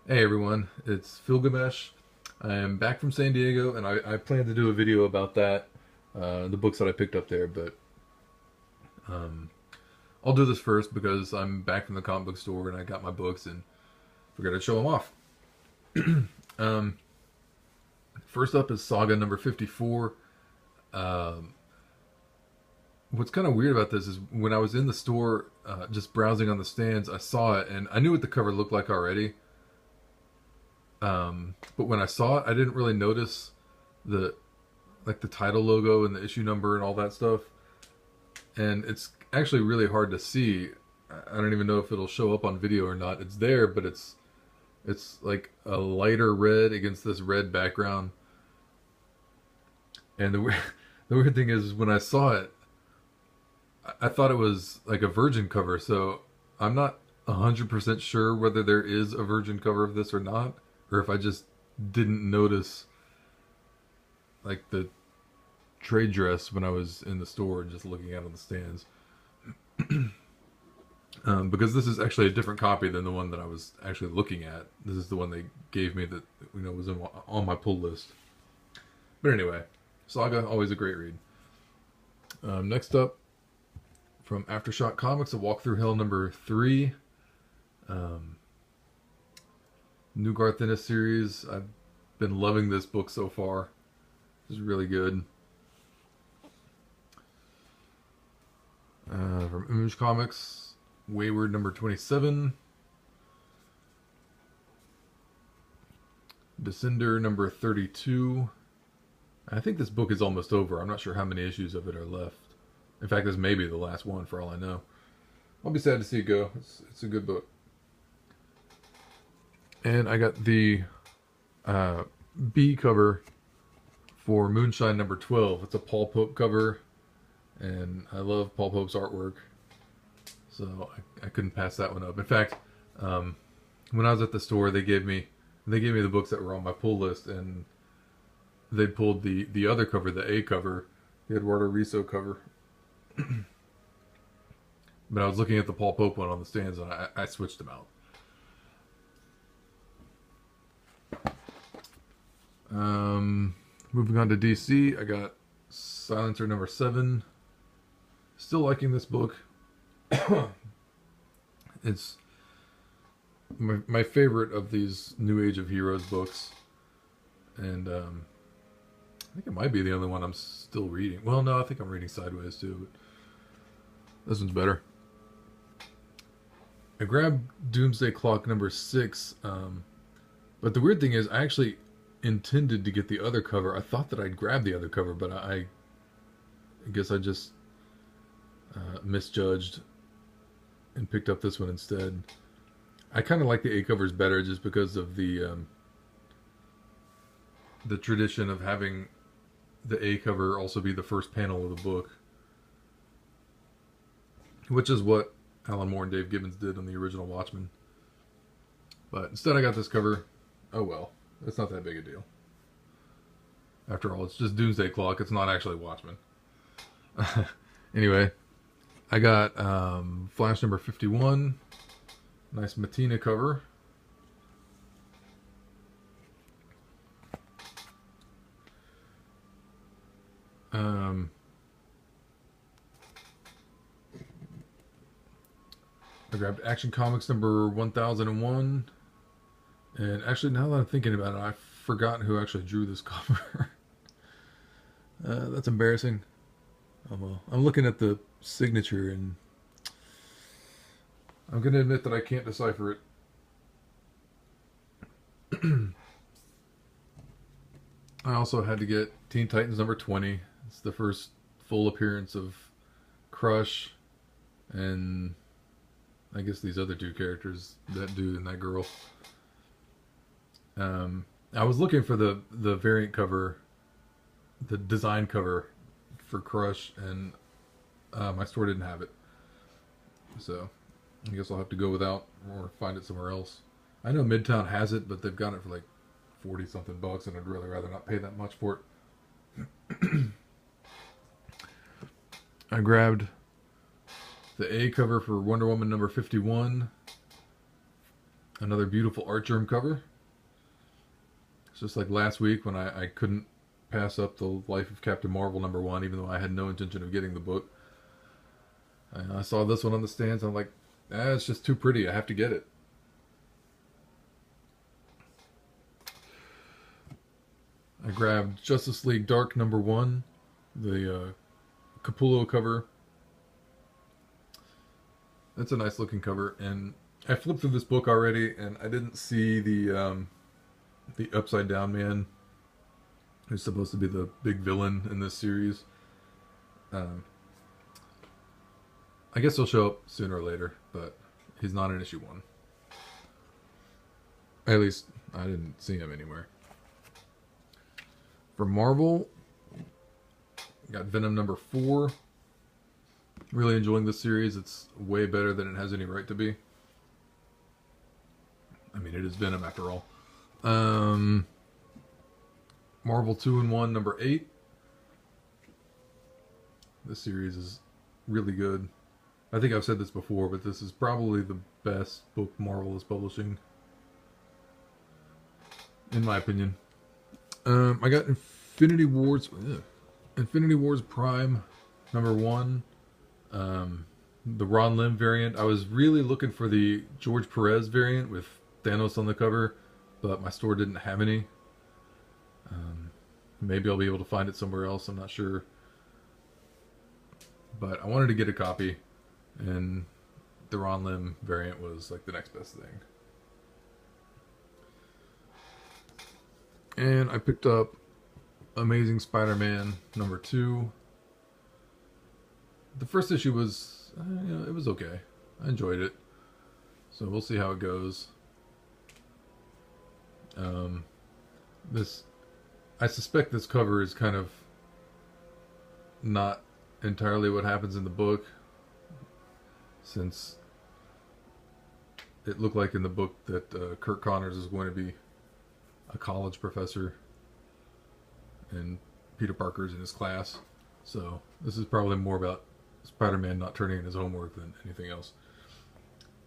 Hey everyone, it's Philgamesh. I am back from San Diego, and I plan to do a video about that, the books that I picked up there. But um, I'll do this first because I'm back from the comic book store and I got my books and forgot to show them off. um, First up is Saga number 54. Um, what's kind of weird about this is when I was in the store, just browsing on the stands, I saw it and I knew what the cover looked like already. But when I saw it, I didn't really notice the the title logo and the issue number and all that stuff. And it's actually really hard to see. I don't even know if it'll show up on video or not. It's there, but it's like a lighter red against this red background. And the weird thing is when I saw it, I thought it was like a Virgin cover. So I'm not 100% sure whether there is a Virgin cover of this or not, or if I just didn't notice like the trade dress when I was in the store and just looking out on the stands. Because this is actually a different copy than the one that I was actually looking at. This is the one they gave me that was on my pull list. But anyway, Saga, always a great read. Next up, from Aftershock Comics, A Walk Through Hell number 3. New Garth Ennis series. I've been loving this book so far. It's really good. From Image Comics, Wayward number 27. Descender number 32. I think this book is almost over. I'm not sure how many issues of it are left. In fact, this may be the last one for all I know. I'll be sad to see it go. It's a good book. And I got the B cover for Moonshine number 12. It's a Paul Pope cover, and I love Paul Pope's artwork, so I couldn't pass that one up. In fact, when I was at the store, they gave me the books that were on my pull list, and they pulled the other cover, the A cover, the Eduardo Risso cover. But I was looking at the Paul Pope one on the stands, and I switched them out. Moving on to DC, I got Silencer number 7. Still liking this book. It's my favorite of these New Age of Heroes books, and I think it might be the only one I'm still reading. Well, no, I think I'm reading Sideways too, but this one's better. I grabbed Doomsday Clock number 6, but the weird thing is I actually intended to get the other cover. I thought that I'd grab the other cover, but I guess I just misjudged and picked up this one instead. I kind of like the A covers better just because of the tradition of having the A cover also be the first panel of the book, which is what Alan Moore and Dave Gibbons did on the original Watchmen. But instead I got this cover. Oh well, it's not that big a deal. After all, it's just Doomsday Clock. It's not actually Watchmen. Anyway, I got Flash number 51. Nice Matina cover. I grabbed Action Comics number 1001. And actually, now that I'm thinking about it, I've forgotten who actually drew this cover. That's embarrassing. Oh well. I'm looking at the signature and I'm going to admit that I can't decipher it. I also had to get Teen Titans number 20. It's the first full appearance of Crush and I guess these other two characters, that dude and that girl. I was looking for the variant cover, the design cover for Crush, and my store didn't have it. So I guess I'll have to go without or find it somewhere else. I know Midtown has it, but they've got it for like 40 something bucks, and I'd really rather not pay that much for it. I grabbed the A cover for Wonder Woman number 51. Another beautiful Artgerm cover. It's just like last week when I couldn't pass up the Life of Captain Marvel #1, even though I had no intention of getting the book. I saw this one on the stands. I'm like, it's just too pretty. I have to get it. I grabbed Justice League Dark #1, the Capullo cover. That's a nice looking cover, and I flipped through this book already, and I didn't see the Upside Down Man, who's supposed to be the big villain in this series. I guess he'll show up sooner or later, but he's not in issue 1. At least I didn't see him anywhere. For Marvel, got Venom #4. Really enjoying this series. It's way better than it has any right to be. I mean, it is Venom after all. Marvel 2-in-1 #8. This series is really good. I think I've said this before, but this is probably the best book Marvel is publishing, in my opinion. I got Infinity Wars Prime #1. The Ron Lim variant. I was really looking for the George Perez variant with Thanos on the cover, but my store didn't have any. Maybe I'll be able to find it somewhere else. I'm not sure. But I wanted to get a copy, and the Ron Lim variant was like the next best thing. And I picked up Amazing Spider-Man #2. The first issue was, it was okay. I enjoyed it. So we'll see how it goes. I suspect this cover is kind of not entirely what happens in the book, since it looked like in the book that Kurt Connors is going to be a college professor and Peter Parker's in his class. So this is probably more about Spider-Man not turning in his homework than anything else.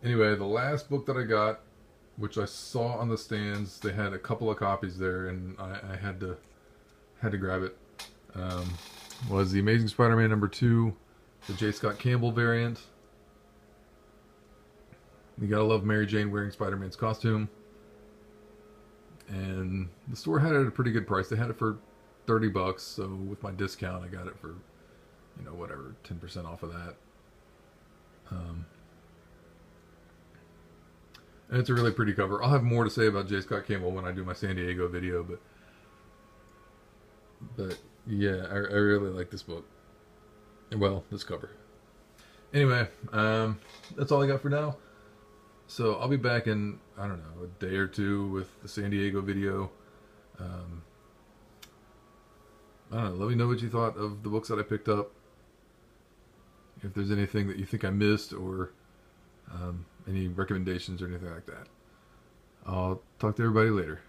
Anyway, the last book that I got, which I saw on the stands, they had a couple of copies there, and I had to grab it. Was the Amazing Spider-Man #2, the J. Scott Campbell variant. You gotta love Mary Jane wearing Spider-Man's costume. And the store had it at a pretty good price. They had it for $30, so with my discount I got it for, whatever, 10% off of that. And it's a really pretty cover. I'll have more to say about J. Scott Campbell when I do my San Diego video, but yeah, I really like this book. Well, this cover. Anyway, that's all I got for now. So I'll be back in, I don't know, a day or two with the San Diego video. I don't know, let me know what you thought of the books that I picked up. If there's anything that you think I missed, or any recommendations or anything like that. I'll talk to everybody later.